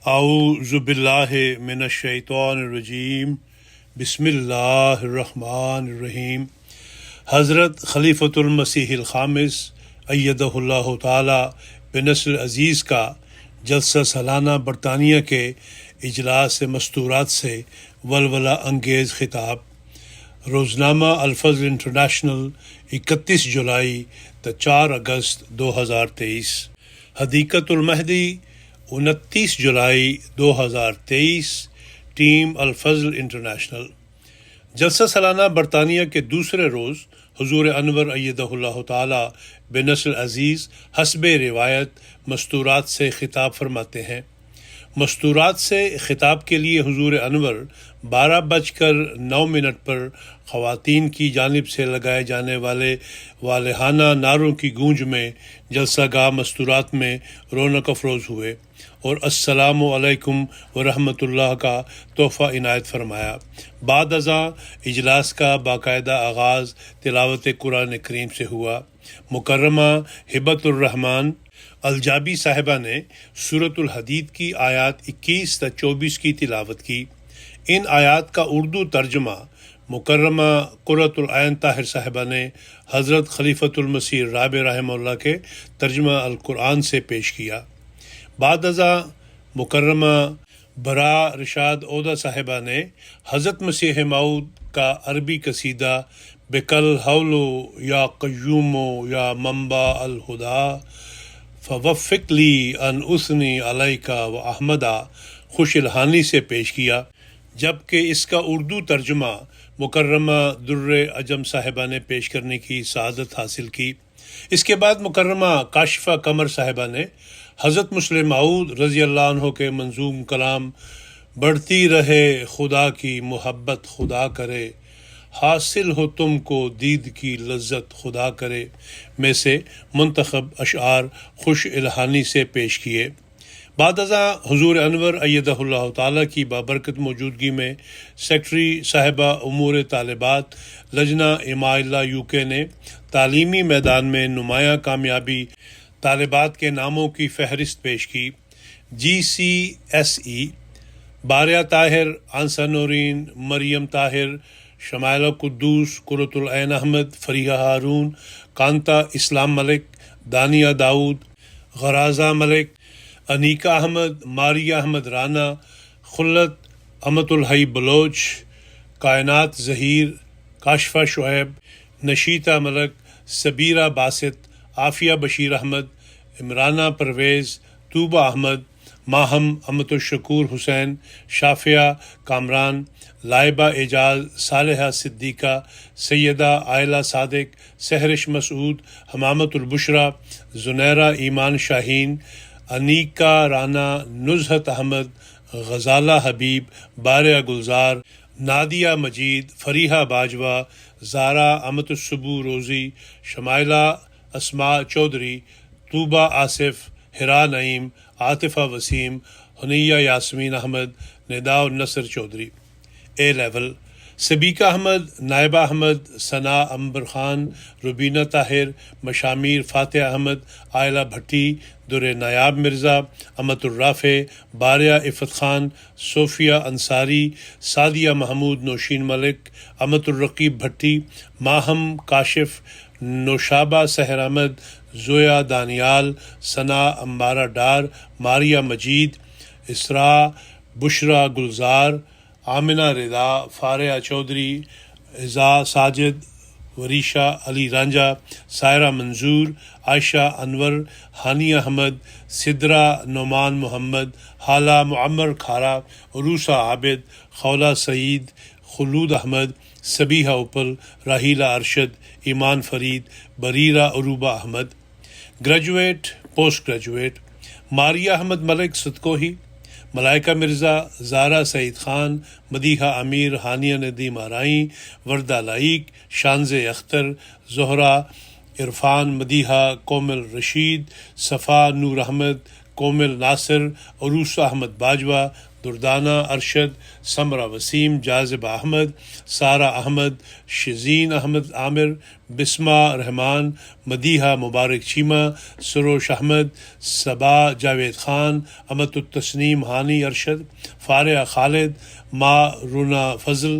اعوذ باللہ من الشیطان الرجیم بسم اللہ الرحمن الرحیم۔ حضرت خلیفۃ المسیح الخامس ایدہ اللہ تعالی بنصر عزیز کا جلسہ سالانہ برطانیہ کے اجلاس مستورات سے ولولہ انگیز خطاب۔ روزنامہ الفضل انٹرنیشنل 31 جولائی تا 4 اگست 2023۔ حدیقۃ المہدی 29 جولائی 2023۔ ٹیم الفضل انٹرنیشنل۔ جلسہ سالانہ برطانیہ کے دوسرے روز حضور انور ایدہ اللہ تعالی بنصر عزیز حسب روایت مستورات سے خطاب فرماتے ہیں۔ مستورات سے خطاب کے لیے حضور انور 12:09 پر خواتین کی جانب سے لگائے جانے والے والہانہ نعروں کی گونج میں جلسہ گاہ مستورات میں رونق افروز ہوئے اور السلام علیکم ورحمۃ اللہ کا تحفہ عنایت فرمایا۔ بعد ازاں اجلاس کا باقاعدہ آغاز تلاوت قرآن کریم سے ہوا۔ مکرمہ ہبۃ الرحمن الجابی صاحبہ نے سورۃ الحدید کی آیات 21 تا 24 کی تلاوت کی۔ ان آیات کا اردو ترجمہ مکرمہ قرۃ العین طاہر صاحبہ نے حضرت خلیفۃ المسیح الرابع رحمہ اللہ کے ترجمہ القرآن سے پیش کیا۔ بعد ازاں مکرمہ برا رشاد عودہ صاحبہ نے حضرت مسیح موعود کا عربی قصیدہ بکل حولو یا قیومو یا منبع الہدا فوفق لی ان اثنی علیکا و احمدہ خوش الحانی سے پیش کیا، جبکہ اس کا اردو ترجمہ مکرمہ در عجم صاحبہ نے پیش کرنے کی سعادت حاصل کی۔ اس کے بعد مکرمہ کاشفہ قمر صاحبہ نے حضرت مسلم موعود رضی اللہ عنہ کے منظوم کلام بڑھتی رہے خدا کی محبت خدا کرے، حاصل ہو تم کو دید کی لذت خدا کرے میں سے منتخب اشعار خوش الحانی سے پیش کیے۔ بعد ازاں حضور انور ایدہ اللہ تعالیٰ کی بابرکت موجودگی میں سیکٹری صاحبہ امور طالبات لجنہ اماء اللہ UK نے تعلیمی میدان میں نمایاں کامیابی طالبات کے ناموں کی فہرست پیش کی۔ GCSE باریہ طاہر، آنسا نورین، مریم طاہر، شمائلہ قدوس، قرۃ العین احمد، فریحہ ہارون، کانتا اسلام ملک، دانیہ داؤد، غرازہ ملک، انیکہ احمد، ماریہ احمد رانا، خلت امت الحی بلوچ، کائنات ظہیر، کاشفہ شعیب، نشیطہ ملک، سبیرہ باسط، عافیہ بشیر احمد، عمرانہ پرویز، طوبہ احمد، ماہم امت الشکور حسین، شافیہ کامران، لائبہ اعجاز، صالحہ صدیقہ، سیدہ عائلہ صادق، سحرش مسعود، حمامت البشریٰ، زنیرہ ایمان شاہین، انیکہ رانا، نزہت احمد، غزالہ حبیب، بارہ گلزار، نادیہ مجید، فریحہ باجوہ، زارا امت الصبو روزی، شمائلہ اسماء چودھری، طوبہ آصف، ہرا نعیم، عاطفہ وسیم، حنیہ یاسمین احمد، نداء النصر چودھری۔ اے لیول سبیکہ احمد، نائبہ احمد، ثنا امبر خان، ربینہ طاہر، مشامیر فاتح احمد، عائلہ بھٹی، در نایاب مرزا، امت الرافع، باریہ عفت خان، صوفیہ انصاری، سعدیہ محمود نوشین ملک، امت الرقیب بھٹی، ماہم کاشف، نوشابہ سحر احمد، زویا دانیال، ثنا امبارہ ڈار، ماریہ مجید، اسراء بشرا گلزار، آمنہ رضا، فارعہ چودھری، عزا ساجد، وریشہ علی رانجھا، سائرہ منظور، عائشہ انور، ہانیہ احمد، سدرہ نعمان محمد، حالہ معمر کھارا، عروسہ عابد، خولہ سعید، خلود احمد، سبیحہ اپل، Rahila Arshad, Iman Farid, Buraira Arooba Ahmed. Graduate, post graduate: Maria Ahmed Malik صدقوہی، ملائکہ مرزا، زارا سعید خان، مدیحہ امیر، ہانیہ ندیم آرائیں، وردہ لائق، شانز اختر، زہرہ عرفان، مدیحہ کومل رشید، صفا نور احمد، کومل ناصر، عروسہ احمد باجوہ، دردانہ ارشد، سمرہ وسیم، جاذب احمد، سارہ احمد، شزین احمد عامر، بسمہ رحمان، مدیحہ مبارک چیمہ، سروش احمد، صبا جاوید خان، امت التسنیم ہانی ارشد، فارعہ خالد، ماہ رونا فضل،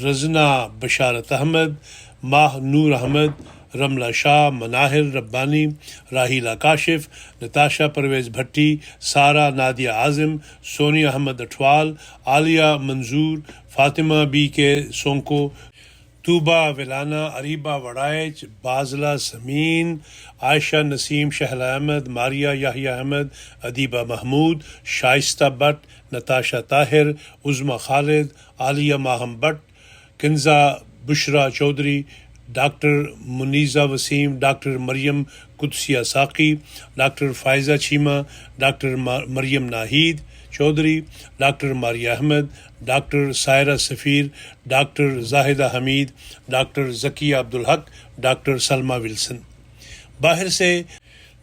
رزنا بشارت احمد، ماہ نور احمد، رملہ شاہ، مناہر Rabbani, Raheela Kashif, Natasha Pervez Bhatti, Sara Nadia Azam, Soni Ahmed Athwal, Alia Manzoor, Fatima B K Sonko, Tooba Walana, Areeba Warraich, Bazla Sameen, Ayesha Naseem, Shehla Ahmed, Maria Yahya Ahmed, Adeeba Mahmood, Shaista Butt, Natasha Tahir, Uzma Khalid, Alia Maham Butt, Kinza Bushra Chaudhry, doctor Muneeza Waseem, doctor Maryam Qudsia Saqi, doctor Faiza Cheema, doctor Maryam Naheed Chaudhry, doctor Maria Ahmad, doctor Saira سفیر، ڈاکٹر زاہدہ حمید، ڈاکٹر ذکیہ عبدالحق، ڈاکٹر سلمہ ولسن۔ باہر سے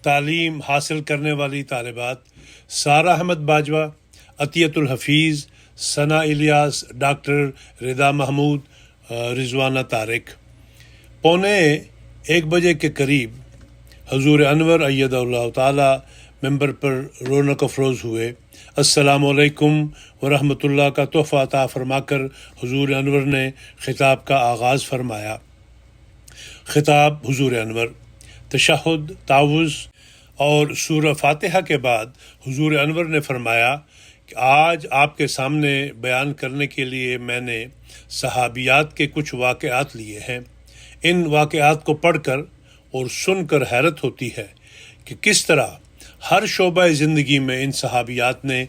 تعلیم حاصل کرنے والی طالبات: سارہ احمد باجوہ، عطیۃ الحفیظ، ثنا الیاس، ڈاکٹر رضا محمود، رضوانہ طارق۔ 1:15 بجے کے قریب حضور انور ایدہ اللہ تعالی ممبر پر رونق افروز ہوئے۔ السلام علیکم ورحمۃ اللہ کا تحفہ عطا فرما کر حضور انور نے خطاب کا آغاز فرمایا۔ خطاب حضور انور: تشہد، تعوذ اور سورہ فاتحہ کے بعد حضور انور نے فرمایا کہ آج آپ کے سامنے بیان کرنے کے لیے میں نے صحابیات کے کچھ واقعات لیے ہیں۔ ان واقعات کو پڑھ کر اور سن کر حیرت ہوتی ہے کہ کس طرح ہر شعبہ زندگی میں ان صحابیات نے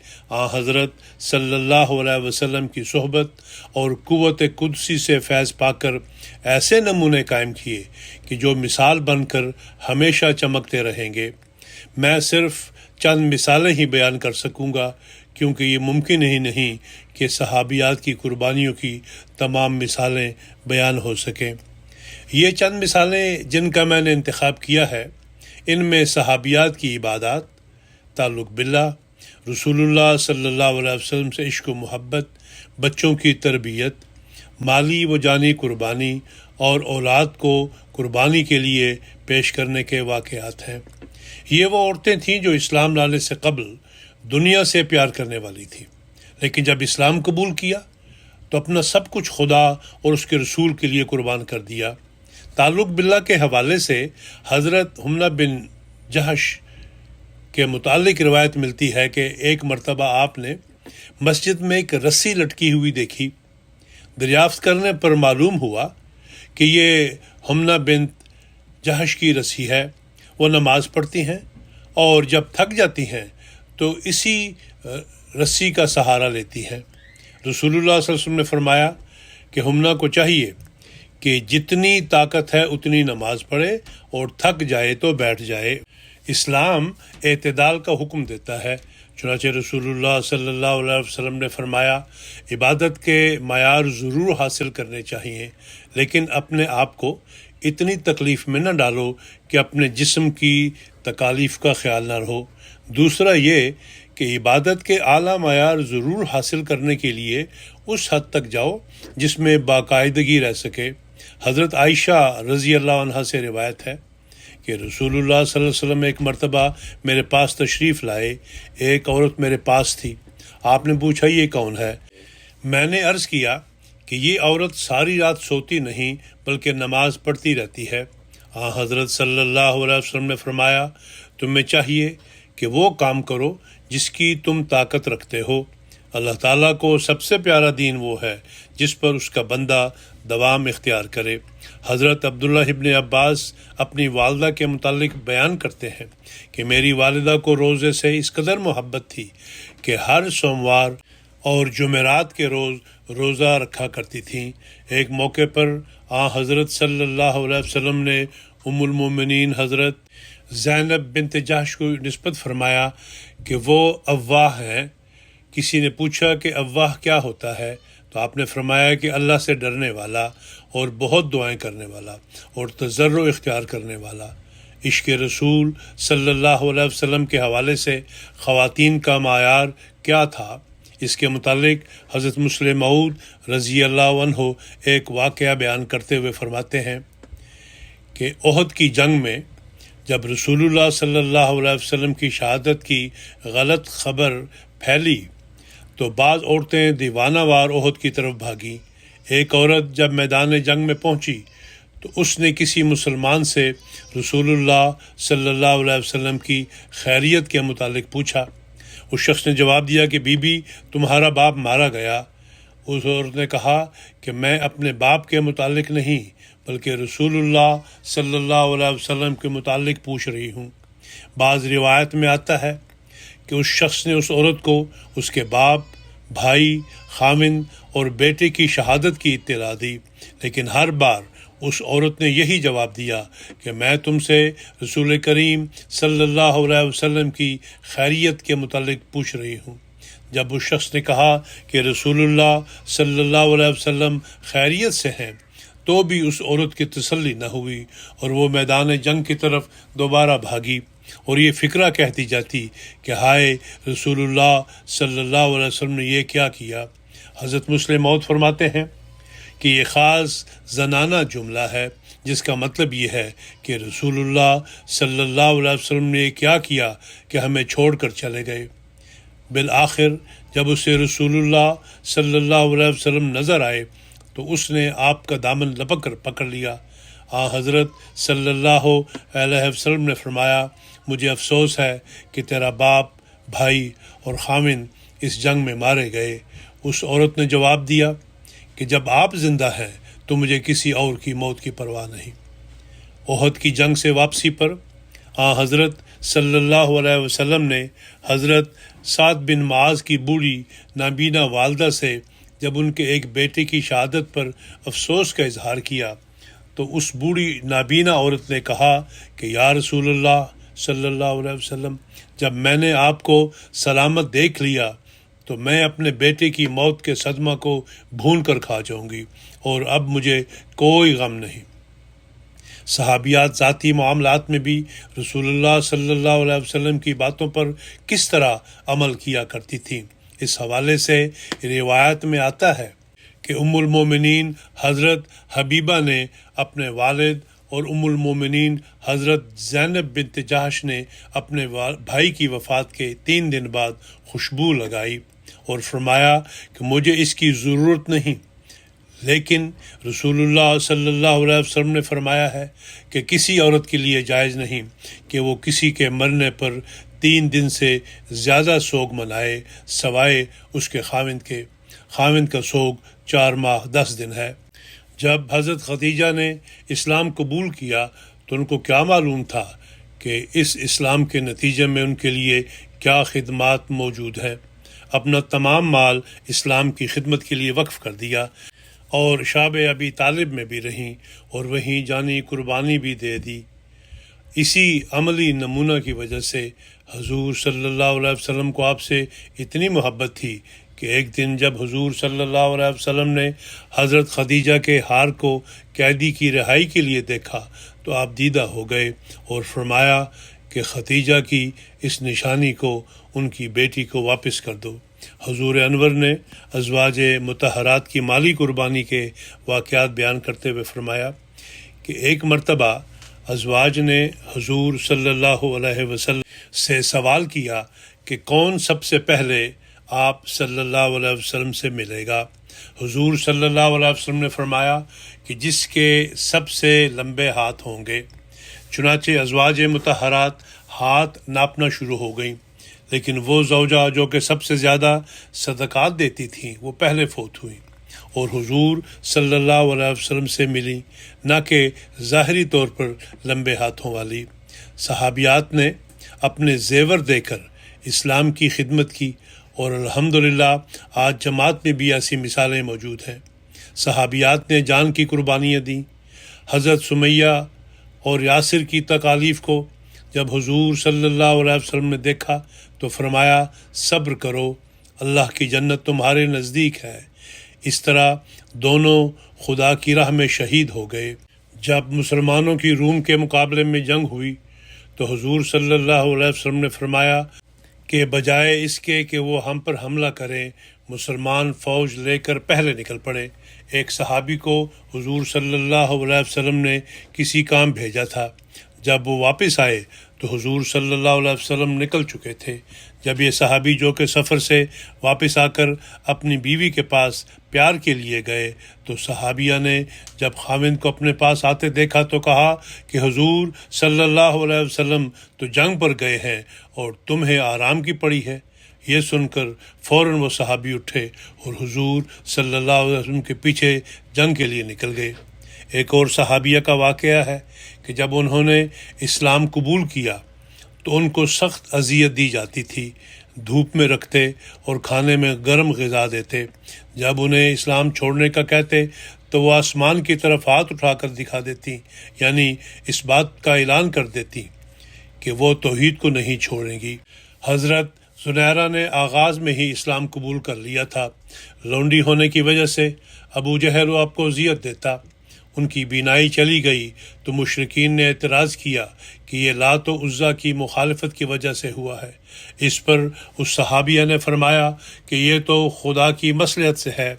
حضرت صلی اللہ علیہ وسلم کی صحبت اور قوت قدسی سے فیض پا کر ایسے نمونے قائم کیے کہ جو مثال بن کر ہمیشہ چمکتے رہیں گے۔ میں صرف چند مثالیں ہی بیان کر سکوں گا کیونکہ یہ ممکن ہی نہیں کہ صحابیات کی قربانیوں کی تمام مثالیں بیان ہو سکیں۔ یہ چند مثالیں جن کا میں نے انتخاب کیا ہے، ان میں صحابیات کی عبادات، تعلق باللہ، رسول اللہ صلی اللہ علیہ وسلم سے عشق و محبت، بچوں کی تربیت، مالی و جانی قربانی اور اولاد کو قربانی کے لیے پیش کرنے کے واقعات ہیں۔ یہ وہ عورتیں تھیں جو اسلام لانے سے قبل دنیا سے پیار کرنے والی تھیں، لیکن جب اسلام قبول کیا تو اپنا سب کچھ خدا اور اس کے رسول کے لیے قربان کر دیا۔ تعلق باللہ کے حوالے سے حضرت حمنہ بن جہش کے متعلق روایت ملتی ہے کہ ایک مرتبہ آپ نے مسجد میں ایک رسی لٹکی ہوئی دیکھی۔ دریافت کرنے پر معلوم ہوا کہ یہ حمنہ بن جہش کی رسی ہے۔ وہ نماز پڑھتی ہیں اور جب تھک جاتی ہیں تو اسی رسی کا سہارا لیتی ہیں۔ رسول اللہ صلی اللہ علیہ وسلم نے فرمایا کہ حمنہ کو چاہیے کہ جتنی طاقت ہے اتنی نماز پڑھے اور تھک جائے تو بیٹھ جائے۔ اسلام اعتدال کا حکم دیتا ہے، چنانچہ رسول اللہ صلی اللہ علیہ وسلم نے فرمایا عبادت کے معیار ضرور حاصل کرنے چاہیے، لیکن اپنے آپ کو اتنی تکلیف میں نہ ڈالو کہ اپنے جسم کی تکالیف کا خیال نہ رہو۔ دوسرا یہ کہ عبادت کے اعلیٰ معیار ضرور حاصل کرنے کے لیے اس حد تک جاؤ جس میں باقاعدگی رہ سکے۔ حضرت عائشہ رضی اللہ عنہا سے روایت ہے کہ رسول اللہ صلی اللہ علیہ وسلم ایک مرتبہ میرے پاس تشریف لائے۔ ایک عورت میرے پاس تھی۔ آپ نے پوچھا یہ کون ہے؟ میں نے عرض کیا کہ یہ عورت ساری رات سوتی نہیں بلکہ نماز پڑھتی رہتی ہے۔ حضرت صلی اللہ علیہ وسلم نے فرمایا تمہیں چاہیے کہ وہ کام کرو جس کی تم طاقت رکھتے ہو۔ اللہ تعالیٰ کو سب سے پیارا دین وہ ہے جس پر اس کا بندہ دوام اختیار کرے۔ حضرت عبداللہ ابن عباس اپنی والدہ کے متعلق بیان کرتے ہیں کہ میری والدہ کو روزے سے اس قدر محبت تھی کہ ہر سوموار اور جمعرات کے روز روزہ رکھا کرتی تھیں۔ ایک موقع پر حضرت صلی اللہ علیہ وسلم نے ام المومنین حضرت زینب بنت جحش کو نسبت فرمایا کہ وہ اواہ ہیں۔ کسی نے پوچھا کہ اواہ کیا ہوتا ہے تو آپ نے فرمایا کہ اللہ سے ڈرنے والا اور بہت دعائیں کرنے والا اور تضرع اختیار کرنے والا۔ عشق رسول صلی اللہ علیہ وسلم کے حوالے سے خواتین کا معیار کیا تھا، اس کے متعلق حضرت مسلم موعود رضی اللہ عنہ ایک واقعہ بیان کرتے ہوئے فرماتے ہیں کہ احد کی جنگ میں جب رسول اللہ صلی اللہ علیہ وسلم کی شہادت کی غلط خبر پھیلی تو بعض عورتیں دیوانہ وار احد کی طرف بھاگیں۔ ایک عورت جب میدان جنگ میں پہنچی تو اس نے کسی مسلمان سے رسول اللہ صلی اللہ علیہ وسلم کی خیریت کے متعلق پوچھا۔ اس شخص نے جواب دیا کہ بی بی تمہارا باپ مارا گیا۔ اس عورت نے کہا کہ میں اپنے باپ کے متعلق نہیں بلکہ رسول اللہ صلی اللہ علیہ وسلم کے متعلق پوچھ رہی ہوں۔ بعض روایت میں آتا ہے کہ اس شخص نے اس عورت کو اس کے باپ، بھائی، خاوند اور بیٹے کی شہادت کی اطلاع دی، لیکن ہر بار اس عورت نے یہی جواب دیا کہ میں تم سے رسول کریم صلی اللہ علیہ وسلم کی خیریت کے متعلق پوچھ رہی ہوں۔ جب اس شخص نے کہا کہ رسول اللہ صلی اللہ علیہ وسلم خیریت سے ہیں تو بھی اس عورت کی تسلی نہ ہوئی اور وہ میدان جنگ کی طرف دوبارہ بھاگی اور یہ فکرہ کہتی جاتی کہ ہائے رسول اللہ صلی اللہ علیہ وسلم نے یہ کیا کیا۔ حضرت مسلم موعود فرماتے ہیں کہ یہ خاص زنانہ جملہ ہے جس کا مطلب یہ ہے کہ رسول اللہ صلی اللہ علیہ وسلم نے یہ کیا کیا کہ ہمیں چھوڑ کر چلے گئے۔ بالآخر جب اسے رسول اللہ صلی اللہ علیہ وسلم نظر آئے تو اس نے آپ کا دامن لپک کر پکڑ لیا۔ حضرت صلی اللہ علیہ وسلم نے فرمایا مجھے افسوس ہے کہ تیرا باپ، بھائی اور خاوند اس جنگ میں مارے گئے۔ اس عورت نے جواب دیا کہ جب آپ زندہ ہیں تو مجھے کسی اور کی موت کی پرواہ نہیں۔ احد کی جنگ سے واپسی پر حضرت صلی اللہ علیہ وسلم نے حضرت سعد بن معاذ کی بوڑھی نابینا والدہ سے جب ان کے ایک بیٹے کی شہادت پر افسوس کا اظہار کیا تو اس بوڑھی نابینا عورت نے کہا کہ یا رسول اللہ صلی اللہ علیہ وسلم، جب میں نے آپ کو سلامت دیکھ لیا تو میں اپنے بیٹے کی موت کے صدمہ کو بھون کر کھا جاؤں گی اور اب مجھے کوئی غم نہیں۔ صحابیات ذاتی معاملات میں بھی رسول اللہ صلی اللہ علیہ وسلم کی باتوں پر کس طرح عمل کیا کرتی تھیں، اس حوالے سے روایت میں آتا ہے کہ ام المومنین حضرت حبیبہ نے اپنے والد اور ام المومنین حضرت زینب بنت جحش نے اپنے بھائی کی وفات کے 3 دن بعد خوشبو لگائی اور فرمایا کہ مجھے اس کی ضرورت نہیں، لیکن رسول اللہ صلی اللہ علیہ وسلم نے فرمایا ہے کہ کسی عورت کے لیے جائز نہیں کہ وہ کسی کے مرنے پر 3 دن سے زیادہ سوگ منائے سوائے اس کے خاوند کا سوگ 4 ماہ 10 دن ہے۔ جب حضرت خدیجہ نے اسلام قبول کیا تو ان کو کیا معلوم تھا کہ اس اسلام کے نتیجے میں ان کے لیے کیا خدمات موجود ہیں۔ اپنا تمام مال اسلام کی خدمت کے لیے وقف کر دیا اور شعب ابی طالب میں بھی رہیں اور وہیں جانی قربانی بھی دے دی۔ اسی عملی نمونہ کی وجہ سے حضور صلی اللہ علیہ وسلم کو آپ سے اتنی محبت تھی کہ ایک دن جب حضور صلی اللہ علیہ وسلم نے حضرت خدیجہ کے ہار کو قیدی کی رہائی کے لیے دیکھا تو آپ دیدہ ہو گئے اور فرمایا کہ خدیجہ کی اس نشانی کو ان کی بیٹی کو واپس کر دو۔ حضور انور نے ازواج مطہرات کی مالی قربانی کے واقعات بیان کرتے ہوئے فرمایا کہ ایک مرتبہ ازواج نے حضور صلی اللہ علیہ وسلم سے سوال کیا کہ کون سب سے پہلے آپ صلی اللہ علیہ وسلم سے ملے گا۔ حضور صلی اللہ علیہ وسلم نے فرمایا کہ جس کے سب سے لمبے ہاتھ ہوں گے۔ چنانچہ ازواج مطہرات ہاتھ ناپنا شروع ہو گئیں، لیکن وہ زوجہ جو کہ سب سے زیادہ صدقات دیتی تھیں وہ پہلے فوت ہوئیں اور حضور صلی اللہ علیہ وسلم سے ملی، نہ کہ ظاہری طور پر لمبے ہاتھوں والی۔ صحابیات نے اپنے زیور دے کر اسلام کی خدمت کی اور الحمدللہ آج جماعت میں بھی ایسی مثالیں موجود ہیں۔ صحابیات نے جان کی قربانیاں دیں۔ حضرت سمیہ اور یاسر کی تکالیف کو جب حضور صلی اللہ علیہ وسلم نے دیکھا تو فرمایا صبر کرو، اللہ کی جنت تمہارے نزدیک ہے۔ اس طرح دونوں خدا کی راہ میں شہید ہو گئے۔ جب مسلمانوں کی روم کے مقابلے میں جنگ ہوئی تو حضور صلی اللہ علیہ وسلم نے فرمایا کہ بجائے اس کے کہ وہ ہم پر حملہ کریں مسلمان فوج لے کر پہلے نکل پڑے۔ ایک صحابی کو حضور صلی اللہ علیہ وسلم نے کسی کام بھیجا تھا۔ جب وہ واپس آئے تو حضور صلی اللہ علیہ وسلم نکل چکے تھے۔ جب یہ صحابی جو کہ سفر سے واپس آ کر اپنی بیوی کے پاس پیار کے لیے گئے تو صحابیہ نے جب خاوند کو اپنے پاس آتے دیکھا تو کہا کہ حضور صلی اللہ علیہ وسلم تو جنگ پر گئے ہیں اور تمہیں آرام کی پڑی ہے۔ یہ سن کر فوراً وہ صحابی اٹھے اور حضور صلی اللہ علیہ وسلم کے پیچھے جنگ کے لیے نکل گئے۔ ایک اور صحابیہ کا واقعہ ہے کہ جب انہوں نے اسلام قبول کیا تو ان کو سخت اذیت دی جاتی تھی، دھوپ میں رکھتے اور کھانے میں گرم غذا دیتے۔ جب انہیں اسلام چھوڑنے کا کہتے تو وہ آسمان کی طرف ہاتھ اٹھا کر دکھا دیتی، یعنی اس بات کا اعلان کر دیتی کہ وہ توحید کو نہیں چھوڑیں گی۔ حضرت زنیرہ نے آغاز میں ہی اسلام قبول کر لیا تھا۔ لونڈی ہونے کی وجہ سے ابو جہل وہ آپ کو اذیت دیتا۔ ان کی بینائی چلی گئی تو مشرکین نے اعتراض کیا کہ یہ لات و عزیٰ کی مخالفت کی وجہ سے ہوا ہے۔ اس پر اس صحابیہ نے فرمایا کہ یہ تو خدا کی مصلحت سے ہے،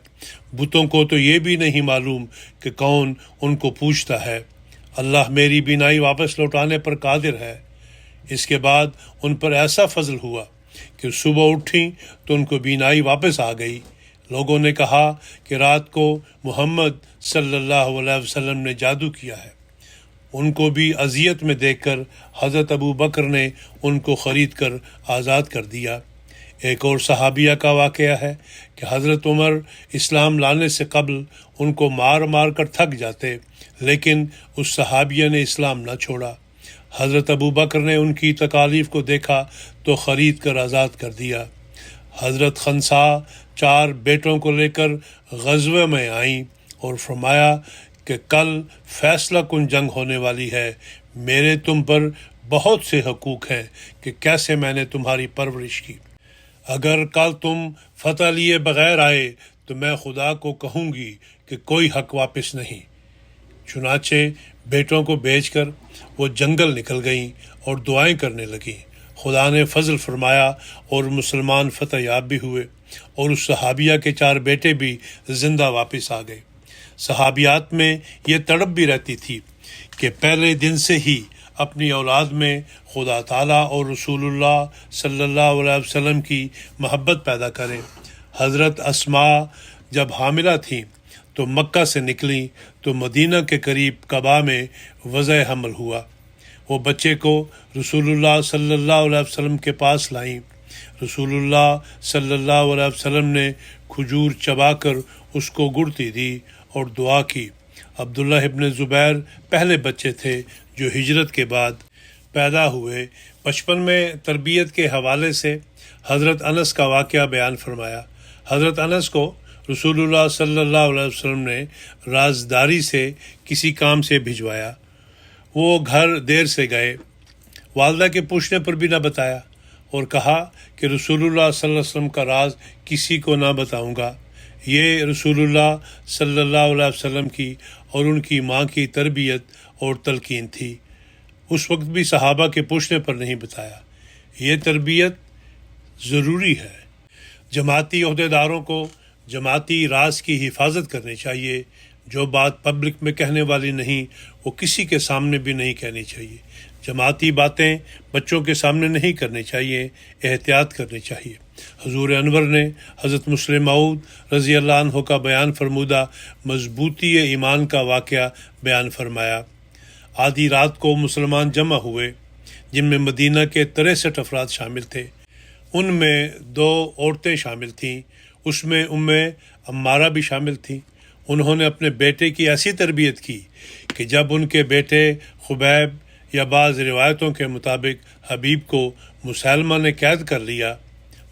بتوں کو تو یہ بھی نہیں معلوم کہ کون ان کو پوچھتا ہے۔ اللہ میری بینائی واپس لوٹانے پر قادر ہے۔ اس کے بعد ان پر ایسا فضل ہوا کہ صبح اٹھیں تو ان کو بینائی واپس آ گئی۔ لوگوں نے کہا کہ رات کو محمد صلی اللہ علیہ وسلم نے جادو کیا ہے۔ ان کو بھی اذیت میں دیکھ کر حضرت ابو بکر نے ان کو خرید کر آزاد کر دیا۔ ایک اور صحابیہ کا واقعہ ہے کہ حضرت عمر اسلام لانے سے قبل ان کو مار مار کر تھک جاتے، لیکن اس صحابیہ نے اسلام نہ چھوڑا۔ حضرت ابو بکر نے ان کی تکالیف کو دیکھا تو خرید کر آزاد کر دیا۔ حضرت خنسا 4 بیٹوں کو لے کر غزوے میں آئیں اور فرمایا کہ کل فیصلہ کن جنگ ہونے والی ہے، میرے تم پر بہت سے حقوق ہیں کہ کیسے میں نے تمہاری پرورش کی۔ اگر کل تم فتح لیے بغیر آئے تو میں خدا کو کہوں گی کہ کوئی حق واپس نہیں۔ چنانچہ بیٹوں کو بھیج کر وہ جنگل نکل گئیں اور دعائیں کرنے لگیں۔ خدا نے فضل فرمایا اور مسلمان فتح یاب بھی ہوئے اور اس صحابیہ کے 4 بیٹے بھی زندہ واپس آ گئے۔ صحابیات میں یہ تڑپ بھی رہتی تھی کہ پہلے دن سے ہی اپنی اولاد میں خدا تعالیٰ اور رسول اللہ صلی اللہ علیہ وسلم کی محبت پیدا کریں۔ حضرت اسماء جب حاملہ تھیں تو مکہ سے نکلیں تو مدینہ کے قریب قباء میں وضع حمل ہوا۔ وہ بچے کو رسول اللہ صلی اللہ علیہ وسلم کے پاس لائیں۔ رسول اللہ صلی اللہ علیہ وسلم نے کھجور چبا کر اس کو گڑتی دی اور دعا کی۔ عبداللہ ابن زبیر پہلے بچے تھے جو ہجرت کے بعد پیدا ہوئے۔ بچپن میں تربیت کے حوالے سے حضرت انس کا واقعہ بیان فرمایا۔ حضرت انس کو رسول اللہ صلی اللہ علیہ وسلم نے رازداری سے کسی کام سے بھجوایا۔ وہ گھر دیر سے گئے، والدہ کے پوچھنے پر بھی نہ بتایا اور کہا کہ رسول اللہ صلی اللہ علیہ وسلم کا راز کسی کو نہ بتاؤں گا۔ یہ رسول اللہ صلی اللہ علیہ وسلم کی اور ان کی ماں کی تربیت اور تلقین تھی۔ اس وقت بھی صحابہ کے پوچھنے پر نہیں بتایا۔ یہ تربیت ضروری ہے۔ جماعتی عہدیداروں کو جماعتی راز کی حفاظت کرنی چاہیے۔ جو بات پبلک میں کہنے والی نہیں وہ کسی کے سامنے بھی نہیں کہنی چاہیے۔ جماعتی باتیں بچوں کے سامنے نہیں کرنی چاہیے، احتیاط کرنی چاہیے۔ حضور انور نے حضرت مسلم موعود رضی اللہ عنہ کا بیان فرمودہ مضبوطی ایمان کا واقعہ بیان فرمایا۔ آدھی رات کو مسلمان جمع ہوئے جن میں مدینہ کے 63 افراد شامل تھے۔ ان میں 2 عورتیں شامل تھیں، اس میں عمارہ بھی شامل تھیں۔ انہوں نے اپنے بیٹے کی ایسی تربیت کی کہ جب ان کے بیٹے خبیب یا بعض روایتوں کے مطابق حبیب کو مسلمہ نے قید کر لیا،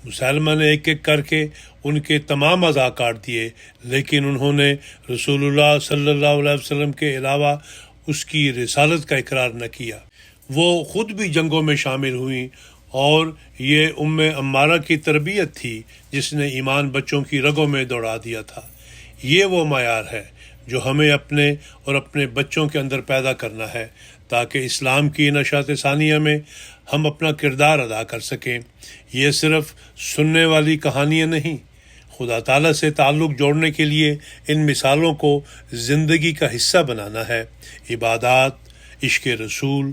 مسلمہ نے ایک ایک کر کے ان کے تمام اعضاء کاٹ دیے، لیکن انہوں نے رسول اللہ صلی اللہ علیہ وسلم کے علاوہ اس کی رسالت کا اقرار نہ کیا۔ وہ خود بھی جنگوں میں شامل ہوئیں اور یہ عمارہ کی تربیت تھی جس نے ایمان بچوں کی رگوں میں دوڑا دیا تھا۔ یہ وہ معیار ہے جو ہمیں اپنے اور اپنے بچوں کے اندر پیدا کرنا ہے تاکہ اسلام کی نشاط ثانیہ میں ہم اپنا کردار ادا کر سکیں۔ یہ صرف سننے والی کہانیاں نہیں، خدا تعالیٰ سے تعلق جوڑنے کے لیے ان مثالوں کو زندگی کا حصہ بنانا ہے۔ عبادات، عشق رسول،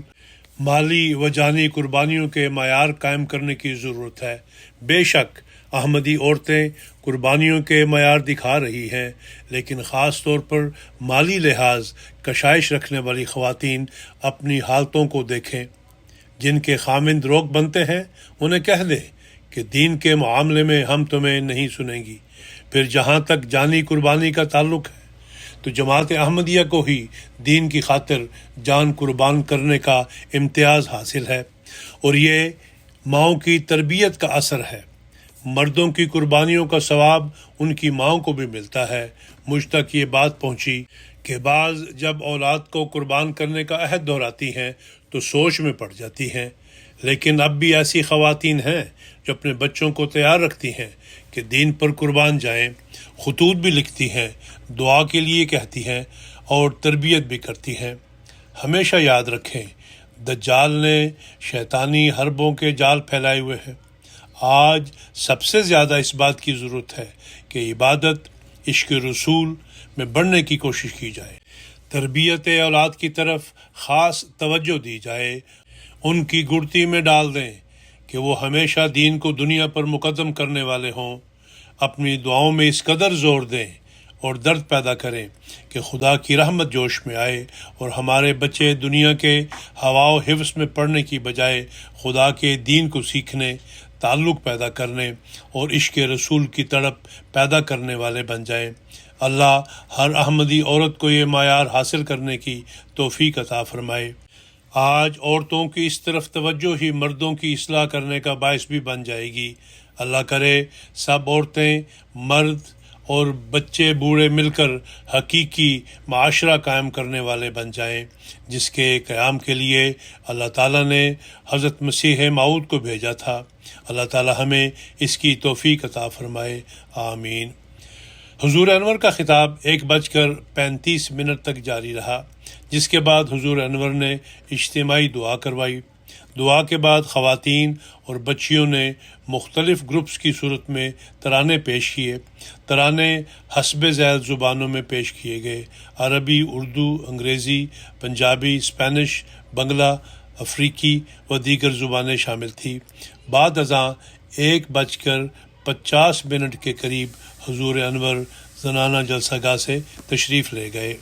مالی و جانی قربانیوں کے معیار قائم کرنے کی ضرورت ہے۔ بے شک احمدی عورتیں قربانیوں کے معیار دکھا رہی ہیں، لیکن خاص طور پر مالی لحاظ کشائش رکھنے والی خواتین اپنی حالتوں کو دیکھیں۔ جن کے خامند روک بنتے ہیں انہیں کہہ دیں کہ دین کے معاملے میں ہم تمہیں نہیں سنیں گی۔ پھر جہاں تک جانی قربانی کا تعلق ہے تو جماعت احمدیہ کو ہی دین کی خاطر جان قربان کرنے کا امتیاز حاصل ہے، اور یہ ماؤں کی تربیت کا اثر ہے۔ مردوں کی قربانیوں کا ثواب ان کی ماؤں کو بھی ملتا ہے۔ مجھ تک یہ بات پہنچی کہ بعض جب اولاد کو قربان کرنے کا عہد دہراتی ہیں تو سوچ میں پڑ جاتی ہیں، لیکن اب بھی ایسی خواتین ہیں جو اپنے بچوں کو تیار رکھتی ہیں کہ دین پر قربان جائیں، خطوط بھی لکھتی ہیں، دعا کے لیے کہتی ہیں اور تربیت بھی کرتی ہیں۔ ہمیشہ یاد رکھیں، دجال نے شیطانی حربوں کے جال پھیلائے ہوئے ہیں۔ آج سب سے زیادہ اس بات کی ضرورت ہے کہ عبادت، عشق رسول میں بڑھنے کی کوشش کی جائے، تربیت اولاد کی طرف خاص توجہ دی جائے، ان کی گڑتی میں ڈال دیں کہ وہ ہمیشہ دین کو دنیا پر مقدم کرنے والے ہوں۔ اپنی دعاؤں میں اس قدر زور دیں اور درد پیدا کریں کہ خدا کی رحمت جوش میں آئے اور ہمارے بچے دنیا کے ہوا و حفظ میں پڑھنے کی بجائے خدا کے دین کو سیکھنے، تعلق پیدا کرنے اور عشق رسول کی تڑپ پیدا کرنے والے بن جائیں۔ اللہ ہر احمدی عورت کو یہ معیار حاصل کرنے کی توفیق عطا فرمائے۔ آج عورتوں کی اس طرف توجہ ہی مردوں کی اصلاح کرنے کا باعث بھی بن جائے گی۔ اللہ کرے سب عورتیں، مرد اور بچے بوڑھے مل کر حقیقی معاشرہ قائم کرنے والے بن جائیں، جس کے قیام کے لیے اللہ تعالیٰ نے حضرت مسیح موعود کو بھیجا تھا۔ اللہ تعالیٰ ہمیں اس کی توفیق عطا فرمائے، آمین۔ حضور انور کا خطاب 1:35 تک جاری رہا، جس کے بعد حضور انور نے اجتماعی دعا کروائی۔ دعا کے بعد خواتین اور بچیوں نے مختلف گروپس کی صورت میں ترانے پیش کیے۔ ترانے حسب ذیل زبانوں میں پیش کیے گئے۔ عربی، اردو، انگریزی، پنجابی، اسپینش، بنگلہ، افریقی و دیگر زبانیں شامل تھیں۔ بعد ازاں 1:50 کے قریب حضور انور زنانہ جلسہ گاہ سے تشریف لے گئے۔